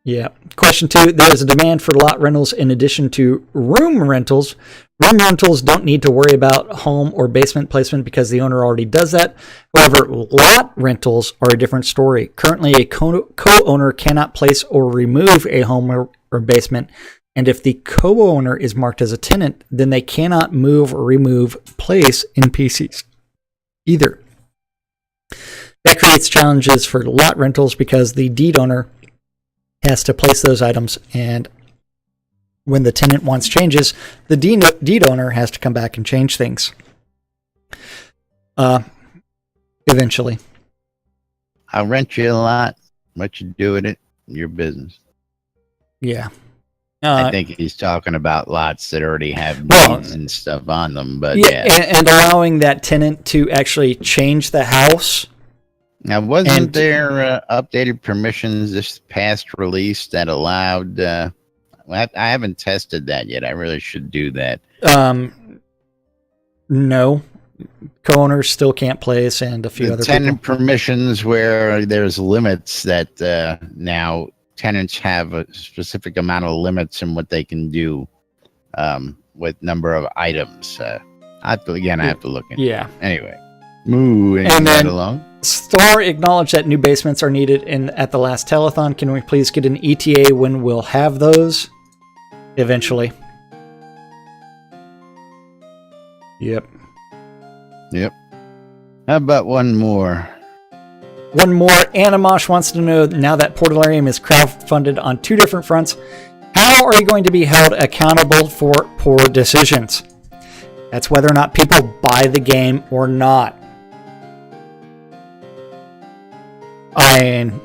Yeah. Question 2, there is a demand for lot rentals in addition to room rentals. Room rentals don't need to worry about home or basement placement because the owner already does that. However, lot rentals are a different story. Currently, a co-owner cannot place or remove a home or basement, and if the co-owner is marked as a tenant, then they cannot move or remove, place NPCs either. That creates challenges for lot rentals because the deed owner has to place those items, and when the tenant wants changes, the deed owner has to come back and change things. Eventually. I'll rent you a lot. What you do with it, your business. Yeah. I think he's talking about lots that already have deeds and stuff on them, but yeah. And allowing that tenant to actually change the house. Now, wasn't there updated permissions this past release that allowed... I haven't tested that yet. I really should do that. No. Co-owners still can't place, and a few other tenant people. Permissions where there's limits that now tenants have a specific amount of limits in what they can do with number of items. I have to look into it. Anyway, moving right along. Starr acknowledged that new basements are needed at the last telethon. Can we please get an ETA when we'll have those? Eventually. Yep. How about one more? Animosh wants to know, now that Portalarium is crowdfunded on 2 different fronts, how are you going to be held accountable for poor decisions? That's whether or not people buy the game or not. And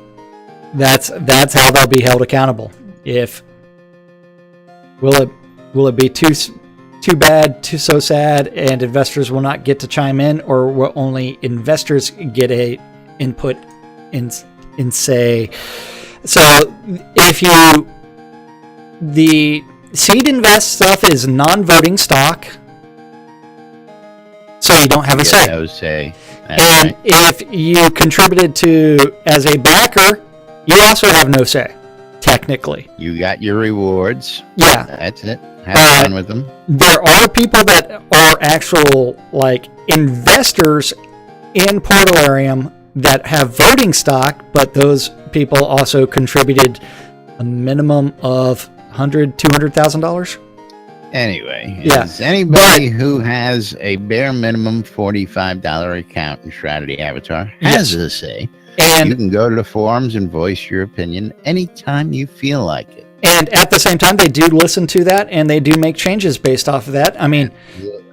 that's how they'll be held accountable. If will it be too bad, so sad, and investors will not get to chime in, or will only investors get a input in say? So if the seed invest stuff is non-voting stock, so you don't have a say. No say. And if you contributed to as a backer, you also have no say, technically. You got your rewards. Yeah. That's it. Have fun with them. There are people that are actual, investors in Portalarium that have voting stock, but those people also contributed a minimum of $100,000, $200,000. Anyway, is anybody who has a bare minimum $45 account in Shroud Avatar has a say. And you can go to the forums and voice your opinion anytime you feel like it. And at the same time, they do listen to that, and they do make changes based off of that. I mean,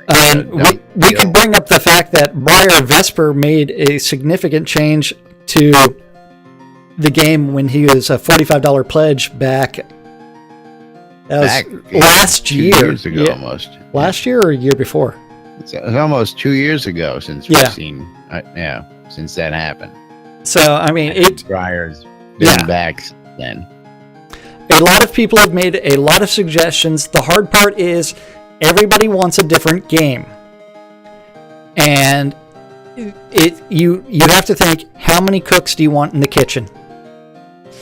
we could bring up the fact that Briar Vesper made a significant change to the game when he was a $45 pledge back. That was last year. 2 years ago, almost. Last year or a year before? It's almost 2 years ago since we've seen, since that happened. So, I mean, Briar's been back then. A lot of people have made a lot of suggestions. The hard part is everybody wants a different game. And you have to think, how many cooks do you want in the kitchen?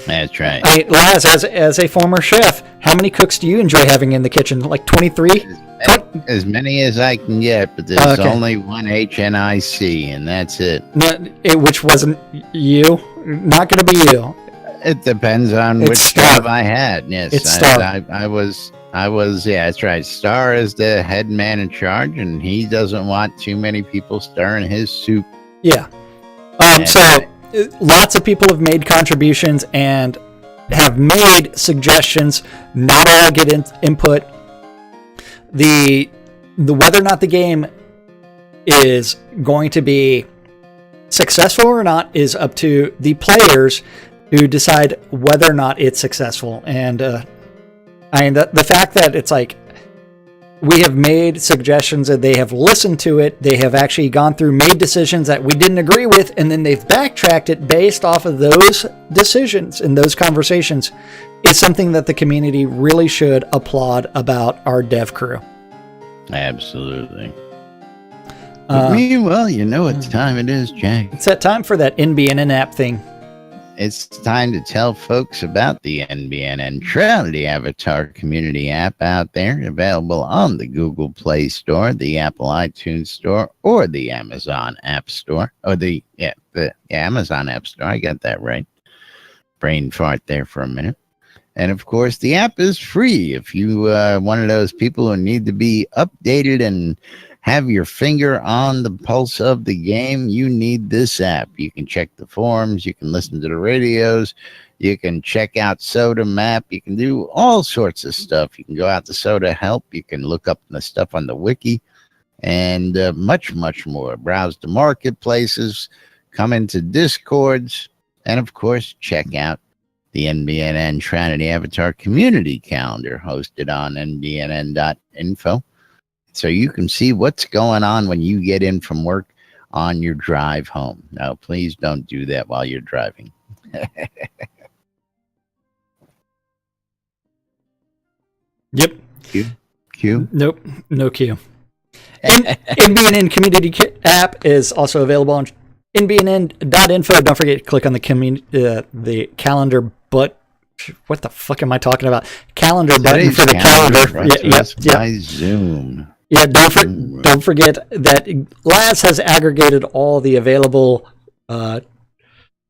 That's right. Laz, as a former chef, how many cooks do you enjoy having in the kitchen? Like 23? As many as I can get, but there's only one HNIC, and that's it. Which wasn't you? Not going to be you. It depends on which job I had. Yes, it's Starr. I was. Yeah, that's right. Starr is the head man in charge, and he doesn't want too many people stirring his soup. Yeah. So lots of people have made contributions and have made suggestions. Not all get input. The whether or not the game is going to be successful or not is up to the players who decide whether or not it's successful. And the fact that it's like we have made suggestions and they have listened to it, they have actually gone through, made decisions that we didn't agree with, and then they've backtracked it based off of those decisions and those conversations, is something that the community really should applaud about our dev crew. Absolutely. Well, you know what time it is, Jack. It's that time for that NB and in-app thing. it's time to tell folks about the NBNN Shroud, the Avatar community app out there, available on the Google Play Store, the Apple iTunes Store, or the Amazon App Store, or the Amazon App Store. I got that right. Brain fart there for a minute. And of course, the app is free. If you are one of those people who need to be updated and have your finger on the pulse of the game, you need this app. You can check the forums, you can listen to the radios, you can check out Soda Map, you can do all sorts of stuff. You can go out to Soda Help, you can look up the stuff on the wiki, and much, much more. Browse the marketplaces, come into Discords, and of course, check out the NBNN Trinity Avatar Community Calendar hosted on nbnn.info. So you can see what's going on when you get in from work on your drive home. Now, please don't do that while you're driving. Yep. Q? Nope. No Q. NBNN Community app is also available on nbnn.info. Don't forget to click on the calendar, but what the fuck am I talking about? Calendar button for the calendar. By Zoom. Yeah, don't forget that Laz has aggregated all the available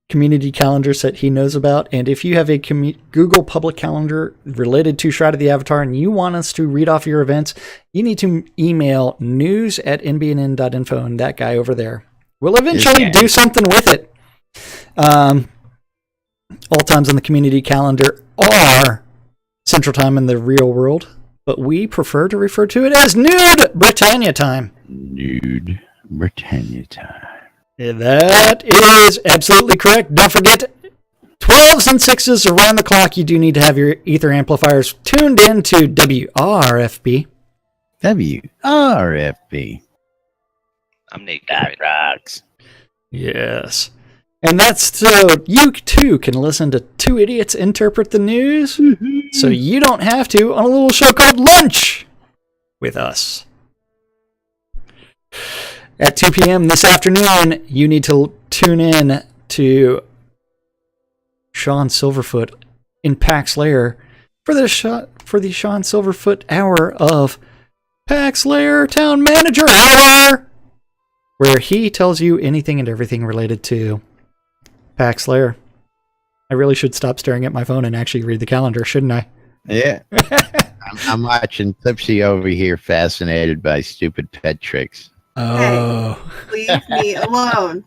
community calendars that he knows about. And if you have a Google public calendar related to Shroud of the Avatar and you want us to read off your events, you need to email news@nbnn.info, and that guy over there will eventually do something with it. All times on the community calendar are Central Time in the real world, but we prefer to refer to it as Nude Britannia Time. Nude Britannia Time. Yeah, that is absolutely correct. Don't forget, 12s and 6s around the clock. You do need to have your ether amplifiers tuned in to WRFB. WRFB. I'm Nate. That rocks. Yes. And that's so you too can listen to two idiots interpret the news, so you don't have to on a little show called Lunch with us. At 2 p.m. this afternoon, you need to tune in to Sean Silverfoot in PAX Lair for the Sean Silverfoot hour of PAX Lair Town Manager Hour, where he tells you anything and everything related to PAX Lair. I really should stop staring at my phone and actually read the calendar, shouldn't I? Yeah. I'm watching Clipsy over here, fascinated by stupid pet tricks. Oh. Hey, leave me alone.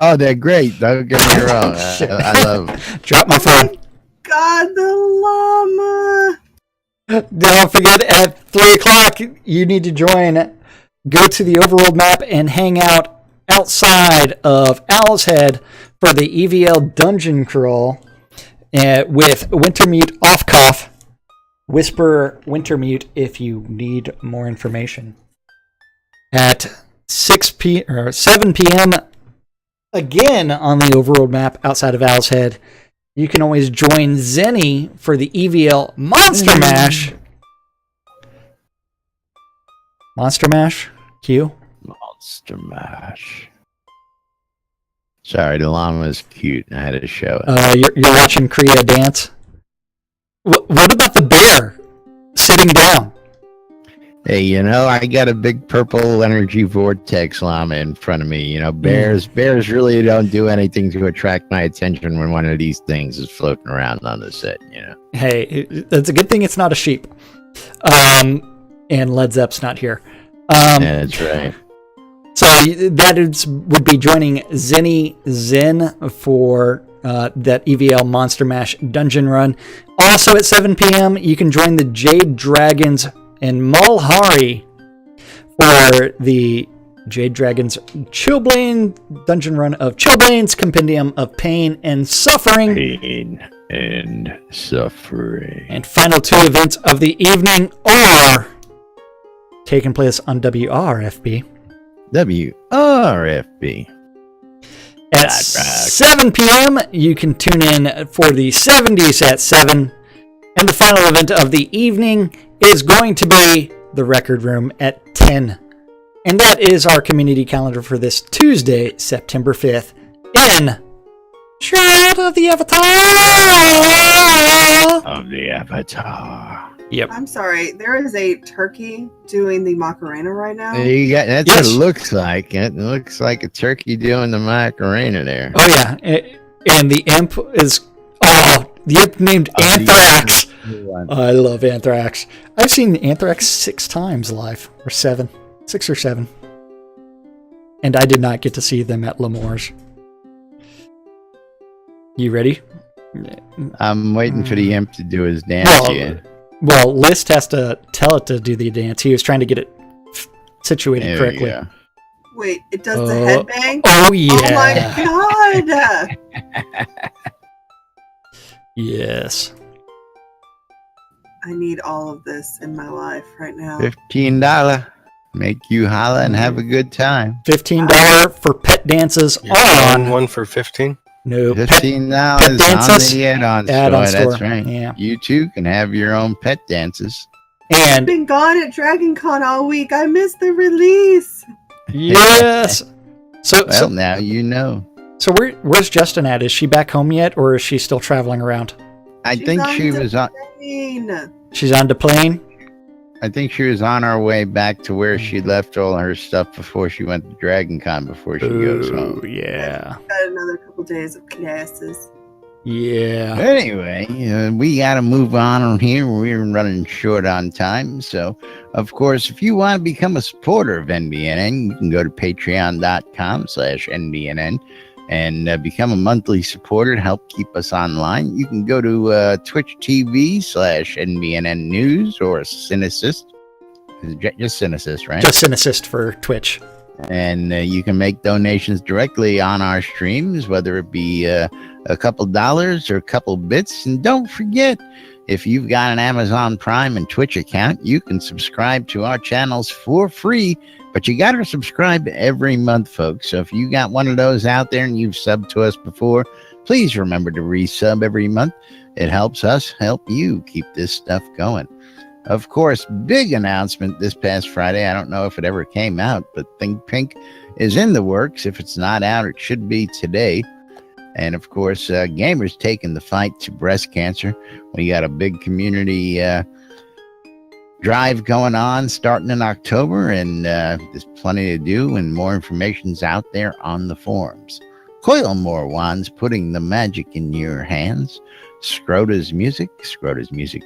Oh, they're great. Don't get me wrong. I love them. Drop my phone. God, the llama. Don't forget, at 3 o'clock, you need to go to the overworld map and hang out outside of Owl's Head for the EVL dungeon crawl with Wintermute off cough. Whisper Wintermute if you need more information. At 7 p.m. again on the overworld map outside of Owl's Head, you can always join Zenny for the EVL Monster Mash. Monster Mash? Q? Monster Mash. Sorry, the llama's cute. I had to show it. You're watching Kriya dance? What about the bear sitting down? Hey, I got a big purple energy vortex llama in front of me. Bears really don't do anything to attract my attention when one of these things is floating around on the set, Hey, that's a good thing it's not a sheep. And Led Zepp's not here. Yeah, that's right. So that would be joining Zenny Zen for that EVL Monster Mash dungeon run. Also at 7 p.m., you can join the Jade Dragons and Mulhari for the Jade Dragons Chillblain dungeon run of Chillblain's Compendium of Pain and Suffering. Pain and Suffering. And final 2 events of the evening are taking place on WRFB. WRFB. At 7 p.m., you can tune in for the 70s at 7. And the final event of the evening is going to be the Record Room at 10. And that is our community calendar for this Tuesday, September 5th, in Shroud of the Avatar! Of the Avatar. Yep. I'm sorry. There is a turkey doing the Macarena right now. That's Yes. what it looks like. It looks like a turkey doing the Macarena there. Oh, yeah. And the imp is... Oh, the imp named Anthrax. I love Anthrax. I've seen Anthrax 6 times live. Or 7. 6 or 7. And I did not get to see them at L'Amour's. You ready? I'm waiting for the imp to do his dance here. Well, List has to tell it to do the dance. He was trying to get it situated There correctly. you go. Wait, it does the headbang? Oh, yeah. Oh my god! Yes. I need all of this in my life right now. $15. Make you holla and have a good time. $15 for pet dances on... one for 15. No, $15 pet dances? on the add-on Add-on store. That's store. right. Yeah. You too can have your own pet dances. I've And been gone at Dragon Con all week. I missed the release. yes. So Now you know. where's Justin at? Is she back home yet, or is she still traveling around? I She's think on she the was on. plane. She's on the plane. I think she was on her way back to where she left all her stuff before she went to Dragon Con before she goes home. Yeah. Got another couple days of classes. Yeah. Anyway, we got to move on here. We're running short on time. So, of course, if you want to become a supporter of NBNN, you can go to patreon.com/NBNN and become a monthly supporter to help keep us online. You can go to Twitch TV/NBNN News or Cinesist. Just Cinesist, right? Just an assist for Twitch. And you can make donations directly on our streams, whether it be a couple dollars or a couple bits. And don't forget, if you've got an Amazon Prime and Twitch account, you can subscribe to our channels for free. But you got to subscribe every month, folks. So if you got one of those out there and you've subbed to us before, please remember to resub every month. It helps us help you keep this stuff going. Of course, big announcement this past Friday. I don't know if it ever came out, but Think Pink is in the works. If it's not out, it should be today. And of course, gamers taking the fight to breast cancer. We got a big community drive going on starting in October, and there's plenty to do, and more information's out there on the forums. Coil more wands, putting the magic in your hands. Scrota's Music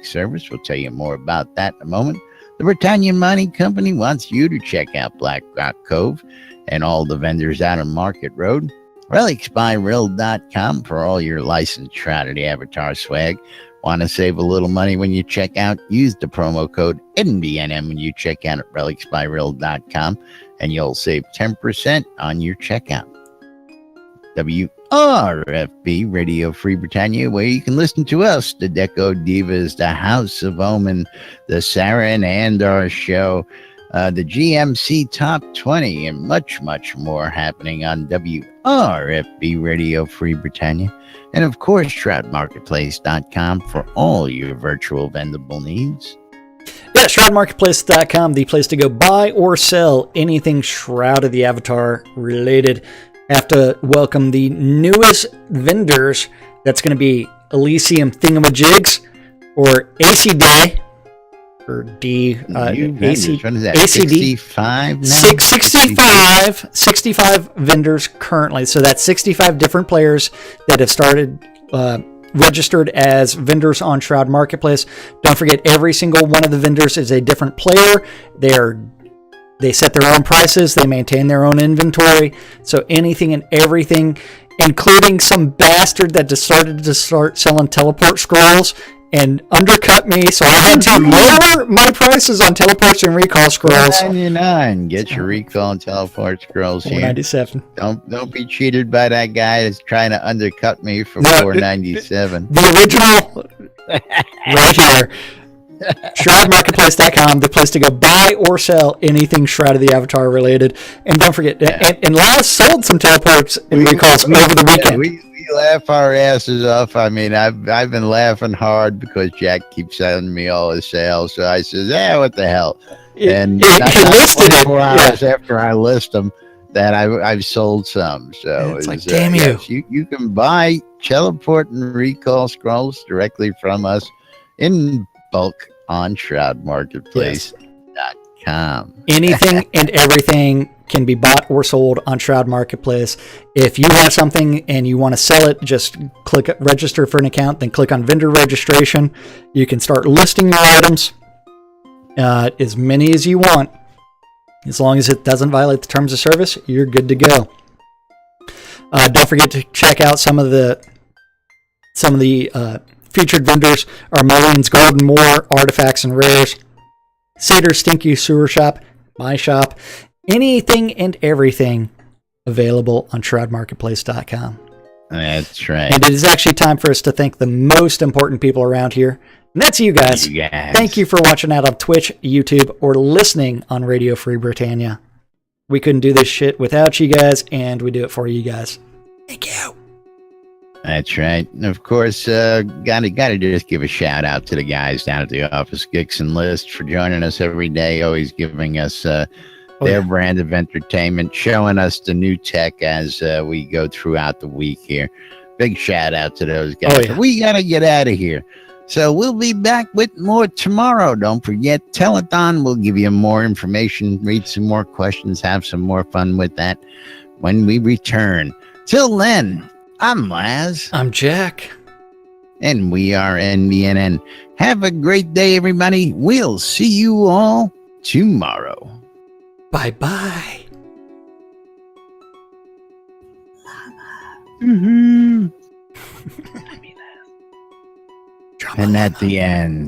Service. We'll tell you more about that in a moment. The Britannia Mining Company wants you to check out Black Rock Cove and all the vendors out on Market Road. RelicsByRill.com for all your licensed Shroud of the Avatar swag. Want to save a little money when you check out? Use the promo code NBNM when you check out at RelicsByRill.com, and you'll save 10% on your checkout. WRFB Radio Free Britannia, where you can listen to us, the Deco Divas, the House of Omen, the Sarah and Andar Show, the GMC Top 20, and much, much more happening on WRFB Radio Free Britannia. And of course, ShroudMarketplace.com for all your virtual vendable needs. Yeah, ShroudMarketplace.com, the place to go buy or sell anything Shroud of the Avatar related. Have to welcome the newest vendors. That's going to be Elysium Thingamajigs, or ACD, or D. AC, what is that? ACD. 65 now? 65 vendors currently. So that's 65 different players that have started registered as vendors on Shroud Marketplace. Don't forget, every single one of the vendors is a different player. They set their own prices. They maintain their own inventory. So anything and everything, including some bastard that decided to start selling teleport scrolls and undercut me. So I had to lower my prices on teleports and recall scrolls. $4.99. Get your recall and teleport scrolls here. $4.97. Don't be cheated by that guy that's trying to undercut me for $4.97. The original right here. ShroudMarketplace.com, the place to go buy or sell anything Shroud of the Avatar related. And don't forget, and Laz sold some teleports and recalls over the weekend. We laugh our asses off. I mean, I've been laughing hard because Jack keeps sending me all his sales. So I says, what the hell? And he listed it. 4 hours after I list them, that I've sold some. So it's like, damn you. Yes, you can buy teleport and recall scrolls directly from us in bulk on shroudmarketplace.com. Anything and everything can be bought or sold on Shroud Marketplace. If you have something and you want to sell it, just click register for an account, then click on vendor registration. You can start listing your items, as many as you want. As long as it doesn't violate the terms of service, you're good to go. Don't forget to check out some of the featured vendors are Marlene's Golden Moor, Artifacts and Rares, Sator's Stinky Sewer Shop, my shop, anything and everything available on shroudmarketplace.com. That's right. And it is actually time for us to thank the most important people around here. And that's you guys. Thank you for watching out on Twitch, YouTube, or listening on Radio Free Britannia. We couldn't do this shit without you guys, and we do it for you guys. Thank you. That's right. And of course, gotta just give a shout out to the guys down at the office, Gix and List, for joining us every day, always giving us their brand of entertainment, showing us the new tech as we go throughout the week here. Big shout out to those guys. We gotta get out of here. So we'll be back with more tomorrow. Don't forget, Telethon. We'll give you more information, read some more questions, have some more fun with that when we return. Till then, I'm Laz. I'm Jack. And we are NBNN. Have a great day, everybody. We'll see you all tomorrow. Bye-bye. Mm-hmm. And at the end,